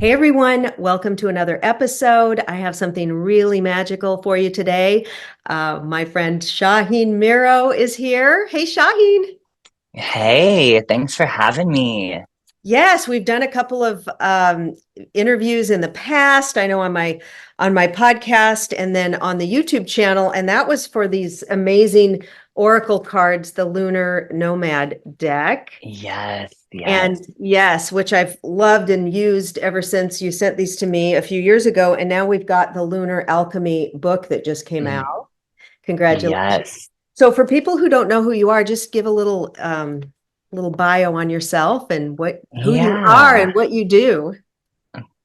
Hey everyone, welcome to another episode. I have something really magical for you today. My friend Shaheen Miro is here. Hey Shaheen. Hey, thanks for having me. Yes, we've done a couple of interviews in the past. I know on my podcast and then on the YouTube channel, and that was for these amazing oracle cards, the Lunar Nomad deck. Yes, And yes. yes, which I've loved and used ever since you sent these to me a few years ago. And now we've got the Lunar Alchemy book that just came Mm, out. Congratulations. yes. So for people who don't know who you are, just give a little bio on yourself and what who you are Yeah. and what you do.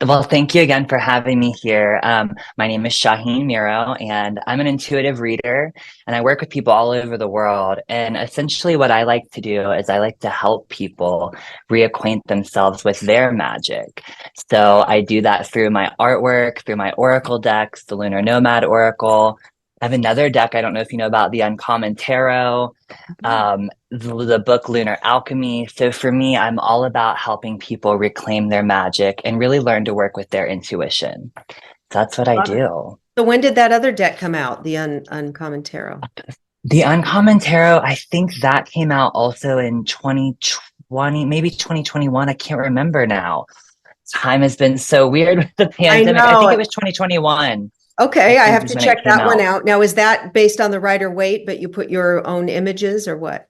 Well, thank you again for having me here. My name is Shaheen Miro, and I'm an intuitive reader, and I work with people all over the world. And essentially, what I like to do is I like to help people reacquaint themselves with their magic. So I do that through my artwork, through my oracle decks, the Lunar Nomad Oracle. I have another deck. I don't know if you know about the Uncommon Tarot, the book Lunar Alchemy. So for me, I'm all about helping people reclaim their magic and really learn to work with their intuition. That's what I Love it. do. So when did that other deck come out? The Uncommon Tarot. The Uncommon Tarot, I think that came out also in 2020, maybe 2021. I can't remember now. Time has been so weird with the I pandemic. I think it know. was 2021, I Okay, I think have is to when it check came that one out. out. Now, is that based on the Rider Waite, but you put your own images or what?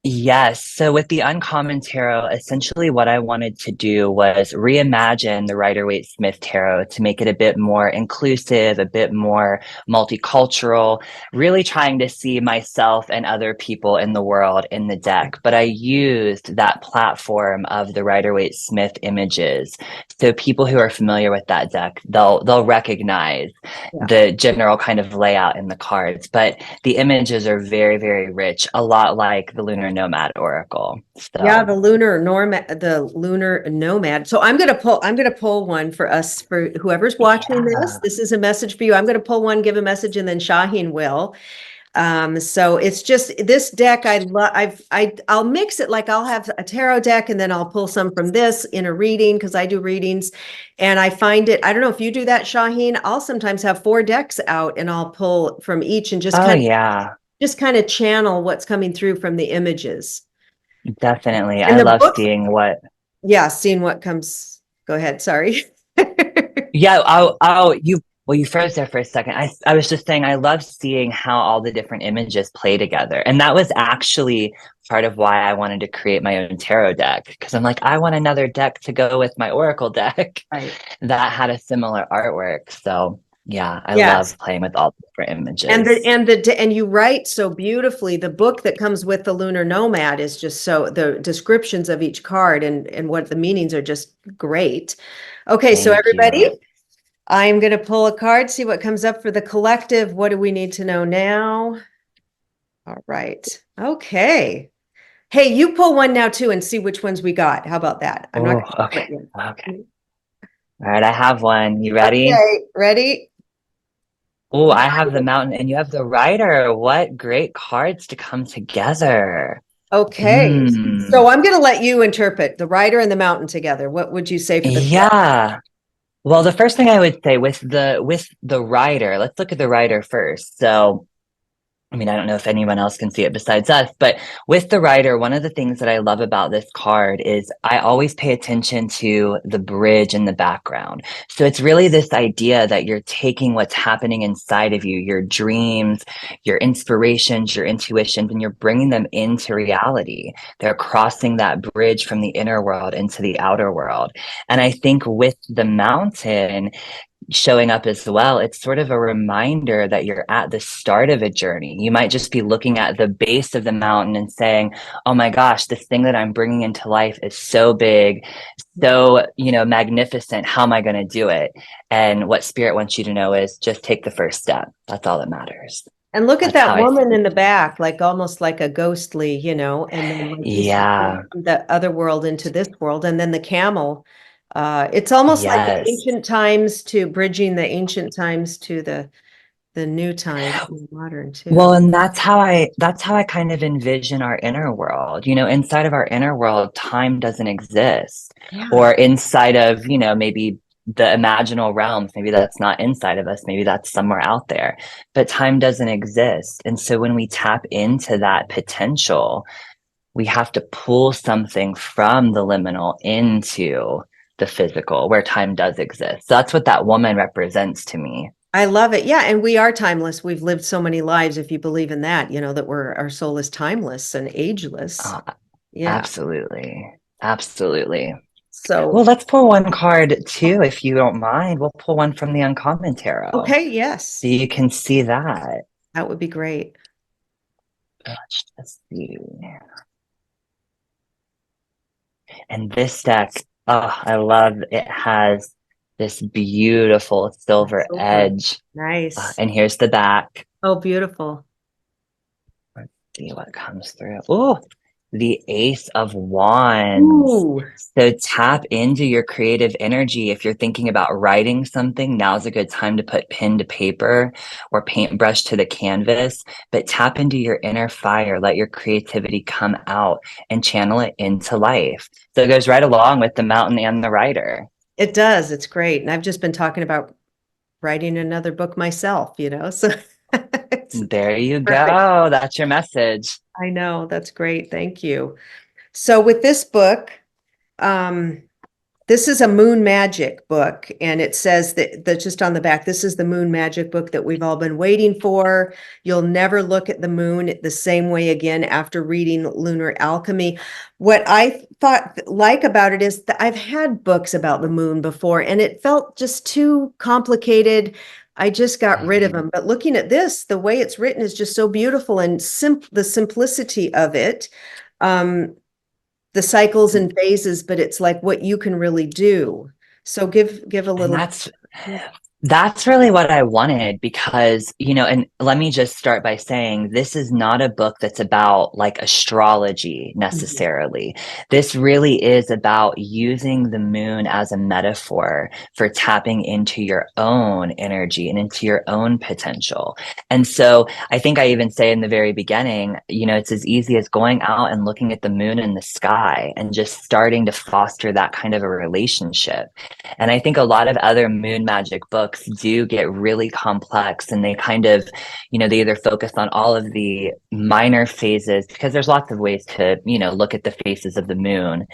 Yes. So with the Uncommon Tarot, essentially what I wanted to do was reimagine the Rider-Waite-Smith Tarot to make it a bit more inclusive, a bit more multicultural, really trying to see myself and other people in the world in the deck. But I used that platform of the Rider-Waite-Smith images. So people who are familiar with that deck, they'll recognize Yeah. the general kind of layout in the cards. But the images are very, very rich, a lot like the Lunar Nomad Oracle. Yeah, So, the lunar nomad. So I'm gonna pull one for us for whoever's watching this. yeah. This is a message for you. I'm gonna pull one, give a message, and then Shaheen will. So it's just this deck. I'll mix it like I'll have a tarot deck and then I'll pull some from this in a reading because I do readings. And I find it, I don't know if you do that, Shaheen. I'll sometimes have four decks out and I'll pull from each and Oh, yeah, just kind of channel what's coming through from the images. definitely. And I the love book, seeing what, yeah, seeing what comes. Go ahead. Sorry. yeah, well, you froze there for a second. I was just saying, I love seeing how all the different images play together. And that was actually part of why I wanted to create my own tarot deck. Because I'm like, I want another deck to go with my Oracle deck Right. that had a similar artwork. So, yeah, I Yes. love playing with all the different And the images. and the and you write so beautifully. The book that comes with the Lunar Nomad is just so the descriptions of each card and what the meanings are just great. Okay, so Thank you. everybody, I'm going to pull a card, see what comes up for the collective. What do we need to know now? All right. Okay. Hey, you pull one now too and see which ones we got. How about that? I'm not Oh, going to okay. split you. Okay. All right, I have one. You ready? Okay, ready? Oh, I have the mountain and you have the rider. What great cards to come together. Okay. So Hmm. I'm going to let you interpret the rider and the mountain together. What would you say for the Yeah. Well, the first thing I would say with the rider, let's look at the rider first. So I mean, I don't know if anyone else can see it besides us, but with the writer, one of the things that I love about this card is I always pay attention to the bridge in the background. So it's really this idea that you're taking what's happening inside of you, your dreams, your inspirations, your intuitions, and you're bringing them into reality. They're crossing that bridge from the inner world into the outer world. And I think with the mountain, showing up as well, it's sort of a reminder that you're at the start of a journey. You might just be looking at the base of the mountain and saying, "Oh my gosh, this thing that I'm bringing into life is so big, so, magnificent. How am I going to do it?" And what spirit wants you to know is just take the first step. That's all that matters. And look at That's how that I see woman in it. the back, like almost like a ghostly, and then like you said, Yeah. from the other world into this world, and then the camel. It's almost like the Yes. ancient times to bridging the ancient times to the the new time, modern too. Well, and that's how I kind of envision our inner world. Inside of our inner world, time doesn't exist. Yeah. Or inside of, maybe the imaginal realms, maybe that's not inside of us, maybe that's somewhere out there. But time doesn't exist. And so when we tap into that potential, we have to pull something from the liminal into the physical where time does exist. So that's what that woman represents to me. I love it. Yeah, and we are timeless. We've lived so many lives, if you believe in that, that our soul is timeless and ageless. Oh, Yeah. absolutely. Absolutely. Well, So, let's pull one card too, if you don't mind. We'll pull one from the uncommon tarot okay, so yes, you can see that. that would be great. Let's just see. And this deck, oh, I love it has this beautiful silver Silver. edge. Nice. And here's the back. Oh, beautiful. Let's see what comes through. Oh, the Ace of Wands. Ooh. So tap into your creative energy. If you're thinking about writing something, now's a good time to put pen to paper or paintbrush to the canvas, but tap into your inner fire. Let your creativity come out and channel it into life. So it goes right along with the mountain and the rider. It does. It's great. And I've just been talking about writing another book myself, so it's There you perfect. go. That's your message. I know. That's great. Thank you. So with this book, um, this is a moon magic book, and it says that just on the back, this is the moon magic book that we've all been waiting for. You'll never look at the moon the same way again after reading Lunar Alchemy. What I thought like about it is that I've had books about the moon before, and it felt just too complicated. I just got rid of Mhm. them. But looking at this, the way it's written is just so beautiful, and the simplicity of it. Um, the cycles and phases, but it's like what you can really do. So give a And little. that's really what I wanted because, and let me just start by saying this is not a book that's about like astrology Mhm. necessarily. This really is about using the moon as a metaphor for tapping into your own energy and into your own potential. And so I think I even say in the very beginning, it's as easy as going out and looking at the moon in the sky and just starting to foster that kind of a relationship. And I think a lot of other moon magic books do get really complex and they kind of, they either focus on all of the minor phases because there's lots of ways to, look at the phases of the moon.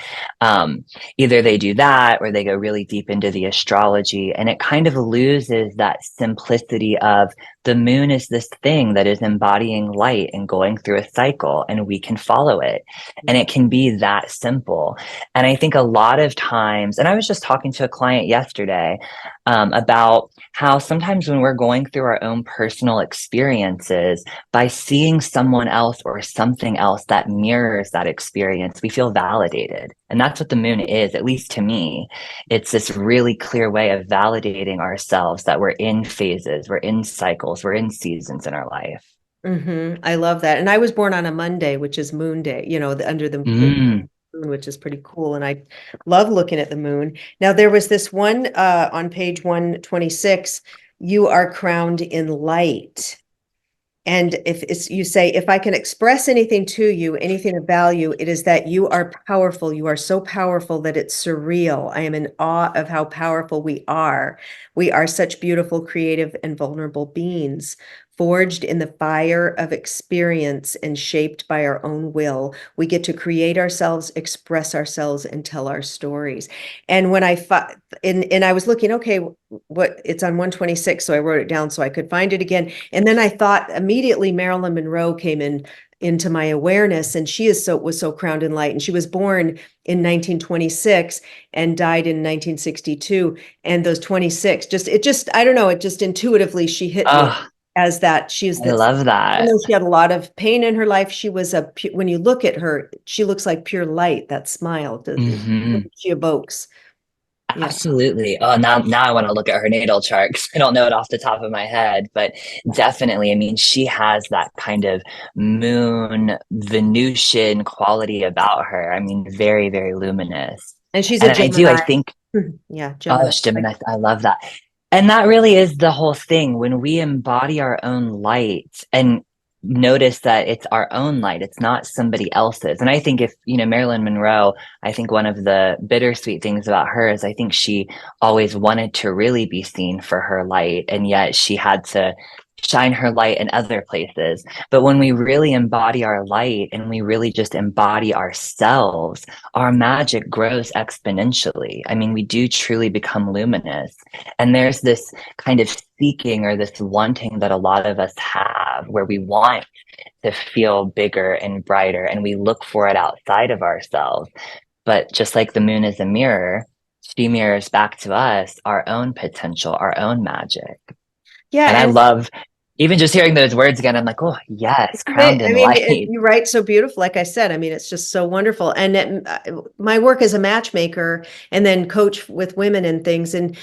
Either they do that or they go really deep into the astrology and it kind of loses that simplicity of the moon is this thing that is embodying light and going through a cycle and we can follow it. And it can be that simple. And I think a lot of times, and I was just talking to a client yesterday about how sometimes when we're going through our own personal experiences, by seeing someone else or something else that mirrors that experience, we feel validated. And that's what the moon is, at least to me. It's this really clear way of validating ourselves that we're in phases, we're in cycles, we're in seasons in our life. I love that. And I was born on a Monday, which is Moon Day, under the Mm. moon, which is pretty cool. And I love looking at the moon. Now, there was this one on page 126, you are crowned in light. And if it's, you say, if I can express anything to you, anything of value, it is that you are powerful. You are so powerful that it's surreal. I am in awe of how powerful we are. We are such beautiful, creative, and vulnerable beings, forged in the fire of experience and shaped by our own will. We get to create ourselves, express ourselves, and tell our stories. And when and I was looking, okay, what it's on 126, so I wrote it down so I could find it again. And then I thought immediately Marilyn Monroe came into my awareness, and she was so crowned in light, and she was born in 1926 and died in 1962. And those 26, I don't know, it just intuitively she hit me Oh, as that she is I this. love Even that. though she had a lot of pain in her life, when you look at her, she looks like pure light. That smile, Hmm. she evokes. Yeah. Absolutely. Oh, now I want to look at her natal chart because I don't know it off the top of my head, but definitely, I mean, she has that kind of moon Venusian quality about her. I mean, very, very luminous. And she's a And I Gemini. think, Yeah, oh, Gemini. Gemini, I love that. And that really is the whole thing when we embody our own light and notice that it's our own light, it's not somebody else's. And I think if, Marilyn Monroe, I think one of the bittersweet things about her is I think she always wanted to really be seen for her light, and yet she had to shine her light in other places. But when we really embody our light and we really just embody ourselves, our magic grows exponentially. I mean, we do truly become luminous. And there's this kind of seeking or this wanting that a lot of us have where we want to feel bigger and brighter and we look for it outside of ourselves. But just like the moon is a mirror, she mirrors back to us our own potential, our own magic. Yeah, And I and love even just hearing those words again, I'm like, oh, yes, crowned I in mean, light. you write so beautiful. Like I said, I mean, it's just so wonderful. And my work as a matchmaker and then coach with women and things, and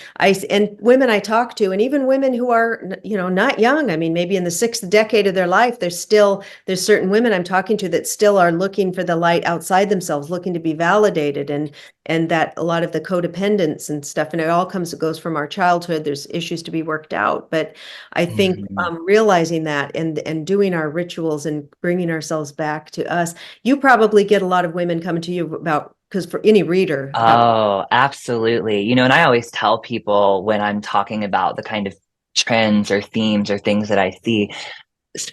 women I talk to, and even women who are, not young. I mean, maybe in the sixth decade of their life, there's certain women I'm talking to that still are looking for the light outside themselves, looking to be validated, and that a lot of the codependence and stuff, and it all goes from our childhood. There's issues to be worked out, but I think Mhm. realizing that and doing our rituals and bringing ourselves back to us. You probably get a lot of women coming to you about, because for any reader about, Oh, absolutely. And I always tell people when I'm talking about the kind of trends or themes or things that I see,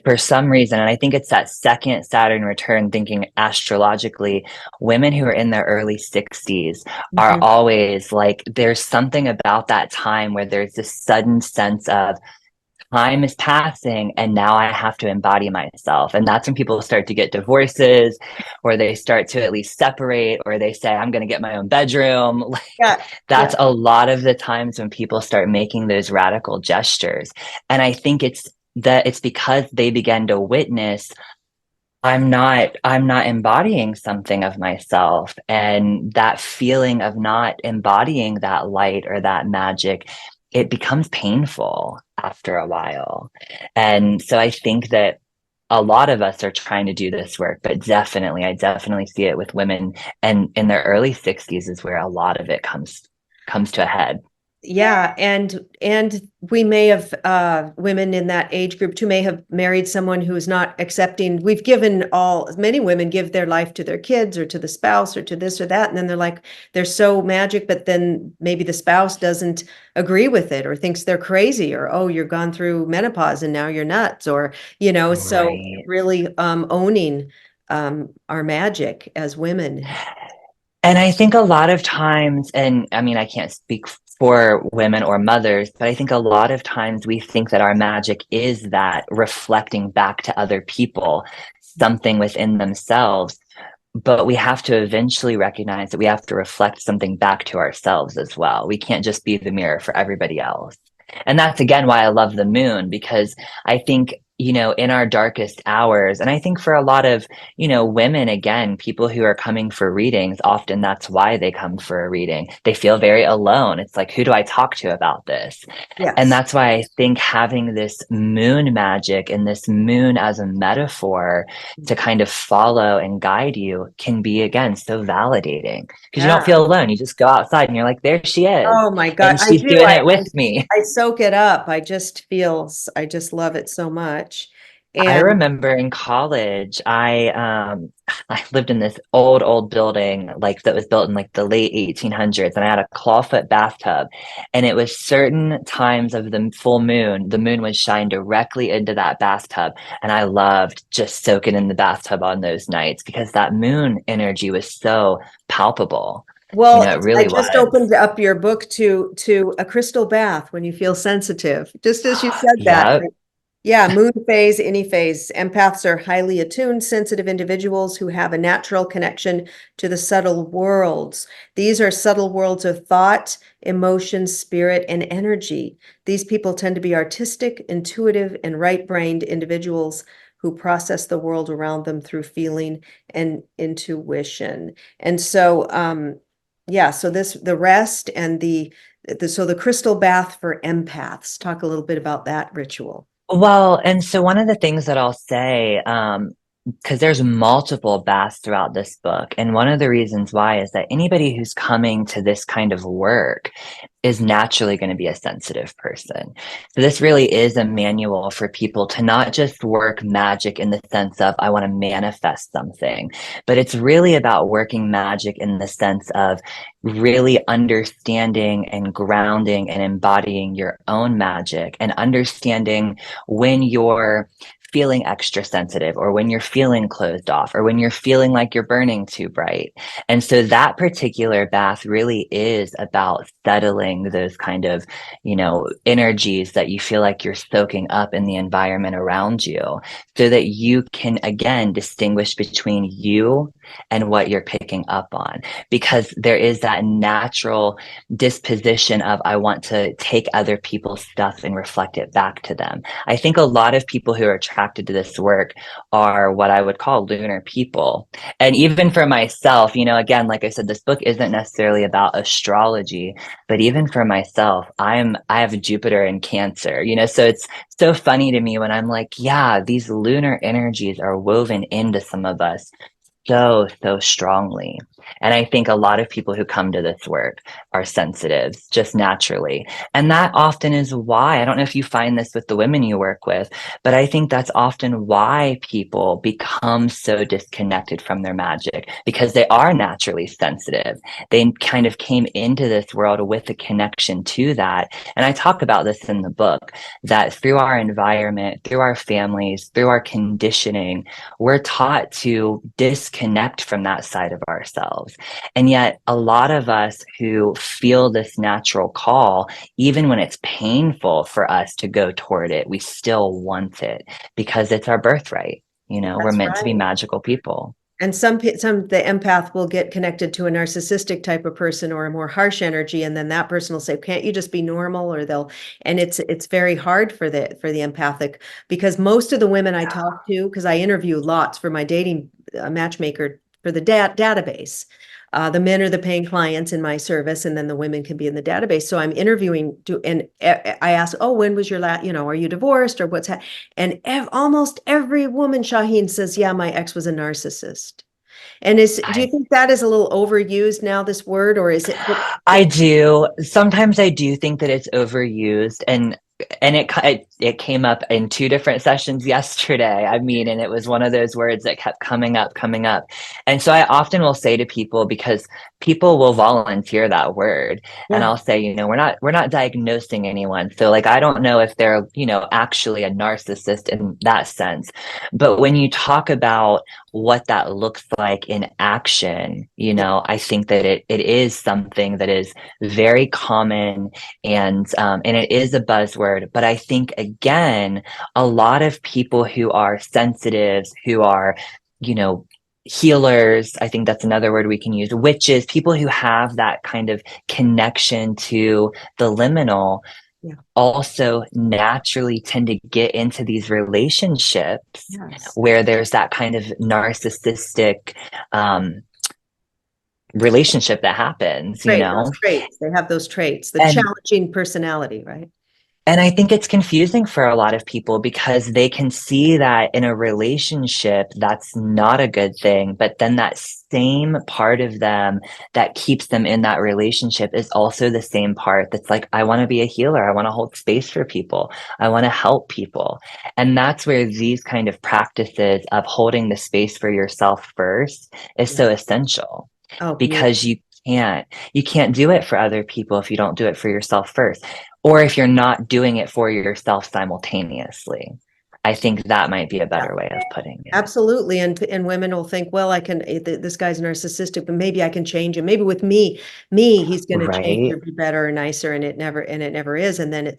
for some reason, and I think it's that second Saturn return thinking astrologically, women who are in their early 60s are Mhm. always like, there's something about that time where there's this sudden sense of, time is passing and now I have to embody myself. And that's when people start to get divorces or they start to at least separate or they say, I'm going to get my own bedroom. Like Yeah, yeah. that's a lot of the times when people start making those radical gestures. And I think it's because they began to witness I'm not embodying something of myself. And that feeling of not embodying that light or that magic, it becomes painful after a while. And so I think that a lot of us are trying to do this work, but I definitely see it with women and in their early 60s is where a lot of it comes to a head. Yeah, and we may have women in that age group too may have married someone who is not accepting. We've given all Many women give their life to their kids or to the spouse or to this or that, and then they're so magic, but then maybe the spouse doesn't agree with it or thinks they're crazy, or oh, you're gone through menopause and now you're nuts, or so Right. really owning our magic as women. And I think a lot of times, and I mean, I can't speak for women or mothers, but I think a lot of times we think that our magic is that reflecting back to other people something within themselves. But we have to eventually recognize that we have to reflect something back to ourselves as well. We can't just be the mirror for everybody else. And that's again why I love the moon, because I think, in our darkest hours, and I think for a lot of, women, again, people who are coming for readings, often that's why they come for a reading. They feel very alone. It's like, who do I talk to about this? And Yes. that's why I think having this moon magic and this moon as a metaphor to kind of follow and guide you can be, again, so validating because you don't Yeah. feel alone. You just go outside and you're like, there she is. Oh my God, And I she's do. doing it with me. I soak it up. I just love it so much. I And remember in college, I lived in this old building like that was built in like the late 1800s, and I had a clawfoot bathtub, and it was certain times of the full moon, the moon would shine directly into that bathtub, and I loved just soaking in the bathtub on those nights because that moon energy was so palpable. well, It I really just was. opened up your book to a crystal bath when you feel sensitive. Just as you said that. Yep. Yeah, moon phase, any phase. Empaths are highly attuned, sensitive individuals who have a natural connection to the subtle worlds. These are subtle worlds of thought, emotion, spirit, and energy. These people tend to be artistic, intuitive, and right-brained individuals who process the world around them through feeling and intuition. And so, yeah, so the rest and the crystal bath for empaths. Talk a little bit about that ritual. Well, and so one of the things that I'll say, because there's multiple baths throughout this book. And one of the reasons why is that anybody who's coming to this kind of work is naturally going to be a sensitive person. So this really is a manual for people to not just work magic in the sense of, I want to manifest something, but it's really about working magic in the sense of really understanding and grounding and embodying your own magic and understanding when you're feeling extra sensitive or when you're feeling closed off or when you're feeling like you're burning too bright. And so that particular bath really is about settling those kind of, energies that you feel like you're soaking up in the environment around you so that you can again distinguish between you and what you're picking up on, because there is that natural disposition of, I want to take other people's stuff and reflect it back to them. I think a lot of people who are attracted to this work are what I would call lunar people. And even for myself, again, like I said, this book isn't necessarily about astrology, but even for myself, I have Jupiter in Cancer, so it's so funny to me when I'm like, yeah, these lunar energies are woven into some of us so strongly. And I think a lot of people who come to this work are sensitives just naturally. And that often is why, I don't know if you find this with the women you work with, but I think that's often why people become so disconnected from their magic, because they are naturally sensitive. They kind of came into this world with a connection to that. And I talk about this in the book, that through our environment, through our families, through our conditioning, we're taught to disconnect from that side of ourselves. And yet, a lot of us who feel this natural call, even when it's painful for us to go toward it, we still want it because it's our birthright. We're That's meant to be right. magical people. And some the empath will get connected to a narcissistic type of person or a more harsh energy, and then that person will say, "Can't you just be normal?" Or they'll, and it's very hard for the empathic, because most of the women I talk to, because I interview lots for my dating matchmaker for the database. The men are the paying clients in my service, and then the women can be in the database. So I'm interviewing, and I ask, "Oh, when was your last? Are you divorced or what's happening?" And almost every woman, Shaheen, says, "Yeah, my ex was a narcissist." And do you I think that is a little overused now, this word, or is it? I do. Sometimes I do think that it's overused, and it came up in two different sessions yesterday. I mean, and it was one of those words that kept coming up. And so I often will say to people, because people will volunteer that word, and Yeah, I'll say, we're not diagnosing anyone. So like I don't know if they're, actually a narcissist in that sense. But when you talk about what that looks like in action, yeah, I think that it is something that is very common, and it is a buzzword. But I think again, a lot of people who are sensitives, who are, you know, healers, I think that's another word we can use, witches, people who have that kind of connection to the liminal, yeah, also naturally tend to get into these relationships yes. where there's that kind of narcissistic um, relationship that happens, Right, those traits. They have those traits, the and challenging personality, right? I think it's confusing for a lot of people because they can see that in a relationship, that's not a good thing. But then that same part of them that keeps them in that relationship is also the same part that's like, I want to be a healer. I want to hold space for people. I want to help people. And that's where these kind of practices of holding the space for yourself first is Yeah. so essential, Oh, because beautiful. you can't do it for other people if you don't do it for yourself first, or if you're not doing it for yourself simultaneously. I think that might be a Yeah. better way of putting it. Absolutely. And women will think, well, I can, this guy's narcissistic, but maybe I can change him. Maybe with me, he's going to change or Right. be better or nicer. And it never is. And then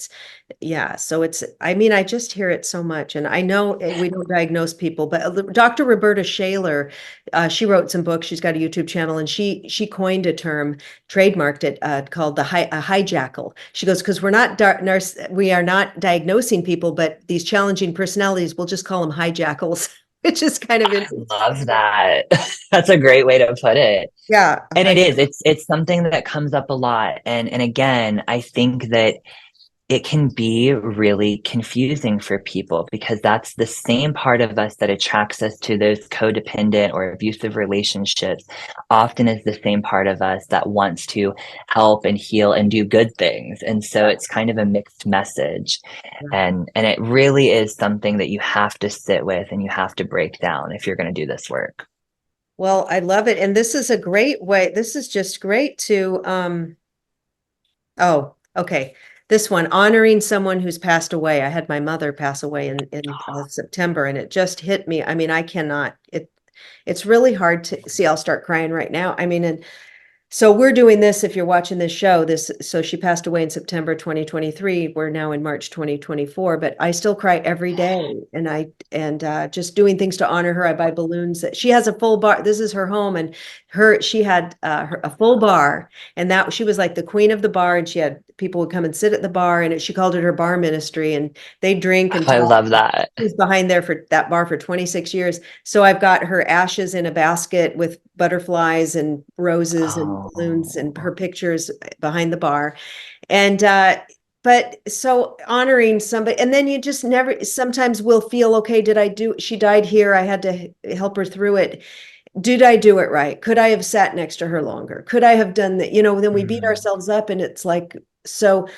yeah. So I mean, I just hear it so much. And I know we don't diagnose people, but Dr. Roberta Shaler, she wrote some books. She's got a YouTube channel, and she coined a term, trademarked it, called a hijackal. She goes, because we are not diagnosing people, but these challenging personalities, we'll just call them hijackals. Which is kind of I interesting. love that. That's a great way to put it. Yeah, And it is, it's something that comes up a lot. And again, I think that it can be really confusing for people because that's the same part of us that attracts us to those codependent or abusive relationships, often is the same part of us that wants to help and heal and do good things. And so it's kind of a mixed message. And it really is something that you have to sit with and you have to break down if you're going to do this work. Well, I love it. And this is a great way. This is just great to, oh, okay. This one, honoring someone who's passed away. I had my mother pass away in September, and it just hit me. I mean, I cannot, it's really hard to see. I'll start crying right now. I mean, and so we're doing this, if you're watching this show, so she passed away in September 2023. We're now in March 2024, but I still cry every day. And just doing things to honor her. I buy balloons. She has a full bar. This is her home, and she had a full bar, and that she was like the queen of the bar, and she had people would come and sit at the bar, and she called it her bar ministry, and they drink and I talk. love that. She was behind there for that bar for 26 years. So I've got her ashes in a basket with butterflies and roses and balloons and her pictures behind the bar. And but so honoring somebody, and then you just never, sometimes we'll feel, okay, she died here, I had to help her through it. Did I do it right? Could I have sat next to her longer? Could I have done that? Then we beat ourselves up, and it's like, so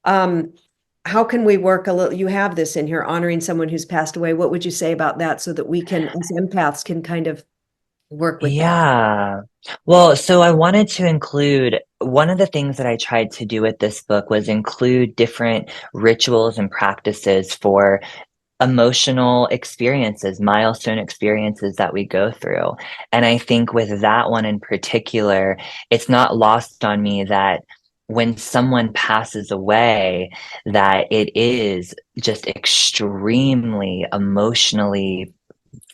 how can we work a little? You have this in here, honoring someone who's passed away. What would you say about that, so that we can, as empaths, can kind of work with that? Yeah. Well, so I wanted to include one of the things that I tried to do with this book was include different rituals and practices for emotional experiences, milestone experiences that we go through. And I think with that one in particular, it's not lost on me that when someone passes away, that it is just extremely emotionally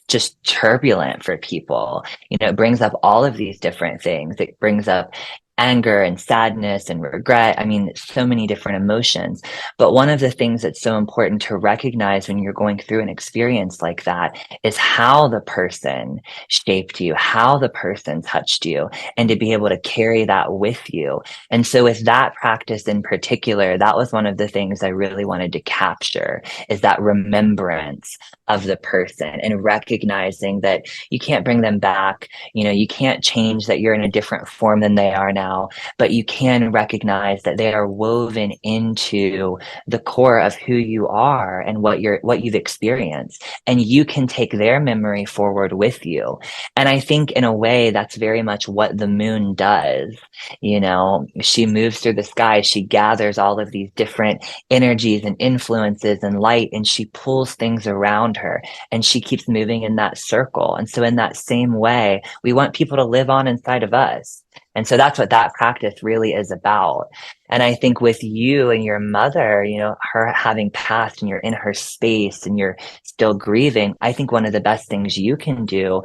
just turbulent for people. It brings up all of these different things. It brings up anger and sadness and regret. I mean, so many different emotions. But one of the things that's so important to recognize when you're going through an experience like that is how the person shaped you, how the person touched you, and to be able to carry that with you. And so with that practice in particular, that was one of the things I really wanted to capture, is that remembrance of the person and recognizing that you can't bring them back. You can't change that you're in a different form than they are now, but you can recognize that they are woven into the core of who you are and what you've experienced. And you can take their memory forward with you. And I think in a way that's very much what the moon does. She moves through the sky, she gathers all of these different energies and influences and light, and she pulls things around her, and she keeps moving in that circle. And so in that same way, we want people to live on inside of us. And so that's what that practice really is about. And I think with you and your mother, her having passed and you're in her space and you're still grieving, I think one of the best things you can do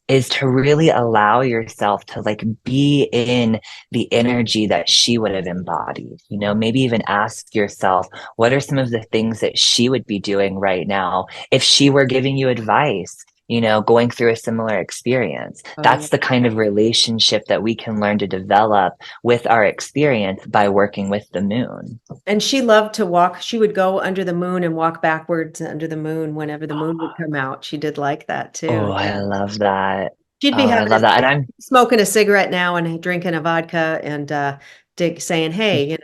is to really allow yourself to be in the energy that she would have embodied. Maybe even ask yourself, what are some of the things that she would be doing right now if she were giving you advice, going through a similar experience? That's the kind of relationship that we can learn to develop with our experience by working with the moon. And she loved to walk. She would go under the moon and walk backwards under the moon whenever the moon would come out. She did like that too. Oh, I love that. She'd be Oh, I love that. And I'm smoking a cigarette now and drinking a vodka and saying, "Hey,"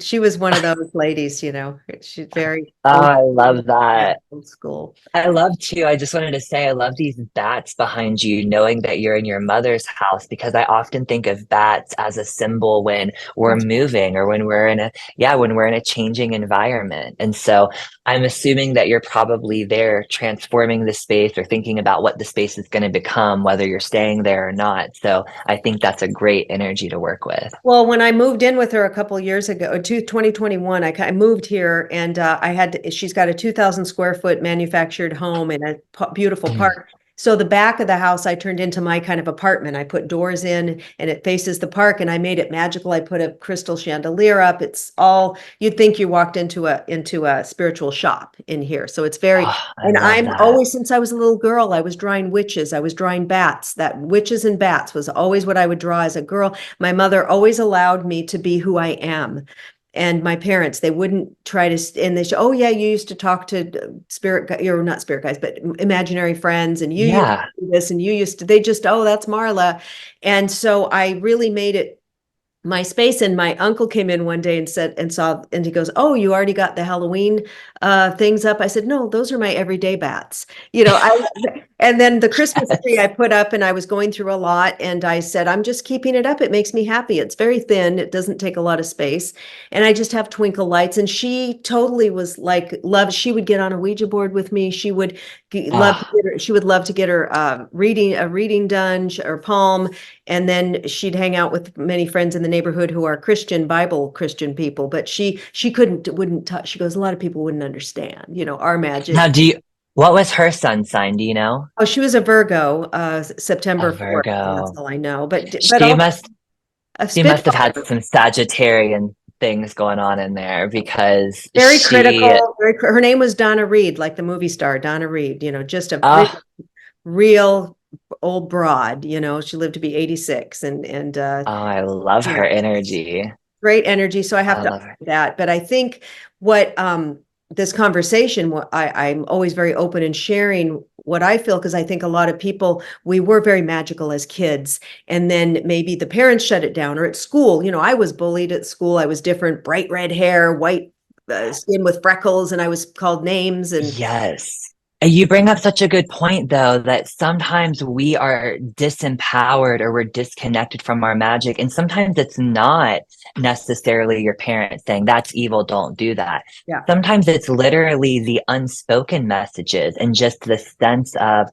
she was one of those ladies. She's very oh, I love that. old school. I love too. I just wanted to say I love these bats behind you, knowing that you're in your mother's house, because I often think of bats as a symbol when we're moving or when we're in a changing environment. And so I'm assuming that you're probably there transforming the space or thinking about what the space is going to become, whether you're staying there or not. So I think that's a great energy to work with. Well, when I moved in with her a couple of years ago, 2021, I moved here, and she's got a 2,000 square foot manufactured home in a beautiful park. So the back of the house I turned into my kind of apartment. I put doors in, and it faces the park, and I made it magical. I put a crystal chandelier up. It's all, you'd think you walked into a spiritual shop in here. So it's very, Oh, and love I'm that. always, since I was a little girl, I was drawing witches. I was drawing bats. That witches and bats was always what I would draw as a girl. My mother always allowed me to be who I am. And my parents, they wouldn't try to, and they say, oh yeah, you used to talk to you're not spirit guys, but imaginary friends, and you used to Yeah. do this, and you used to, they just, oh, that's Marla. And so I really made it my space. And my uncle came in one day and said, and saw, and he goes, oh, you already got the Halloween things up? I said, no, those are my everyday bats. And then the Christmas tree I put up, and I was going through a lot, and I said, I'm just keeping it up. It makes me happy. It's very thin. It doesn't take a lot of space. And I just have twinkle lights. And she totally was like, love, she would get on a Ouija board with me. She would Oh, she would love to get her reading done, or palm. And then she'd hang out with many friends in the neighborhood who are Bible Christian people, but she wouldn't touch. She goes, a lot of people wouldn't understand, our magic. now what was her sun sign? Do you know? Oh, she was a Virgo, A September 4th, and that's Virgo. all I know. But She also must a she must have had Spitfire, some Sagittarian things going on in there because very she critical. Her name was Donna Reed, like the movie star Donna Reed. Just a oh real old broad. She lived to be 86, and oh I love yeah. her energy. Great energy. So I have I to love honor her. that. But I think what this conversation, I'm always very open in sharing what I feel, because I think a lot of people, we were very magical as kids. And then maybe the parents shut it down, or at school. I was bullied at school. I was different, bright red hair, white skin with freckles, and I was called names. And Yes. And you bring up such a good point, though, that sometimes we are disempowered or we're disconnected from our magic. And sometimes it's not necessarily your parents saying, that's evil, don't do that. yeah, Sometimes it's literally the unspoken messages and just the sense of,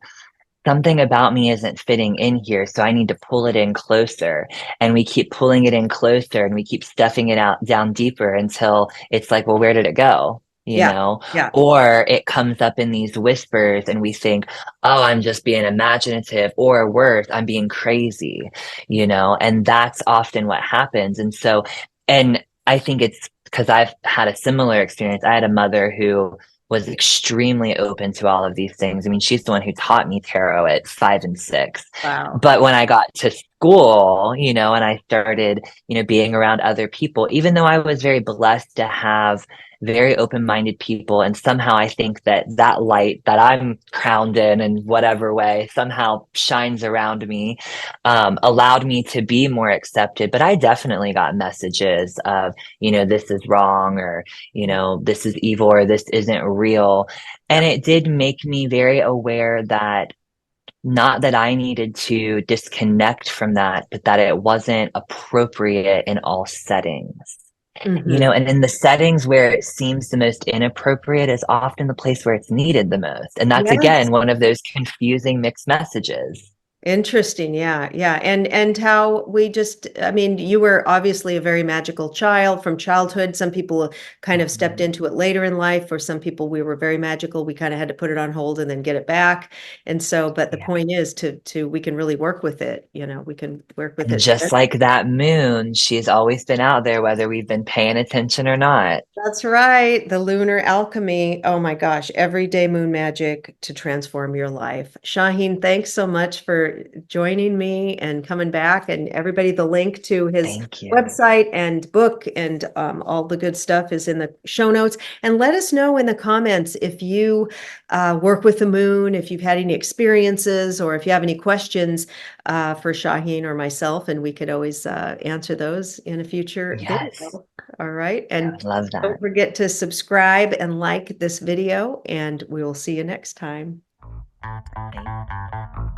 something about me isn't fitting in here, so I need to pull it in closer. And we keep pulling it in closer and we keep stuffing it out down deeper until it's like, well, where did it go? yeah, yeah, Or it comes up in these whispers and we think, oh, I'm just being imaginative, or worse, I'm being crazy, and that's often what happens. And I think it's because I've had a similar experience. I had a mother who was extremely open to all of these things. I mean, she's the one who taught me tarot at 5 and 6. wow, But when I got to school, and I started, being around other people, even though I was very blessed to have very open-minded people, and somehow I think that that light that I'm crowned in whatever way somehow shines around me, allowed me to be more accepted. But I definitely got messages of, this is wrong, or this is evil, or this isn't real. yeah, And it did make me very aware that not that I needed to disconnect from that, but that it wasn't appropriate in all settings. hmm, And in the settings where it seems the most inappropriate is often the place where it's needed the most. And that's yes. again one of those confusing mixed messages. Interesting. Yeah. Yeah. And how we just, I mean, you were obviously a very magical child from childhood. Some people kind of stepped Mhm. into it later in life. For some people, we were very magical. We kind of had to put it on hold and then get it back. And so, but the Yeah. point is we can really work with it. We can work with And it. just like that moon, she's always been out there, whether we've been paying attention or not. That's right. The lunar alchemy. Oh my gosh. Everyday moon magic to transform your life. Shaheen, thanks so much for joining me and coming back. And everybody, the link to his Thank you. website and book and all the good stuff is in the show notes. And let us know in the comments if you work with the moon, if you've had any experiences, or if you have any questions for Shaheen or myself, and we could always answer those in a future Yes, video. All right. I And would love don't that. forget to subscribe and like this video, and we will see you next time. Thank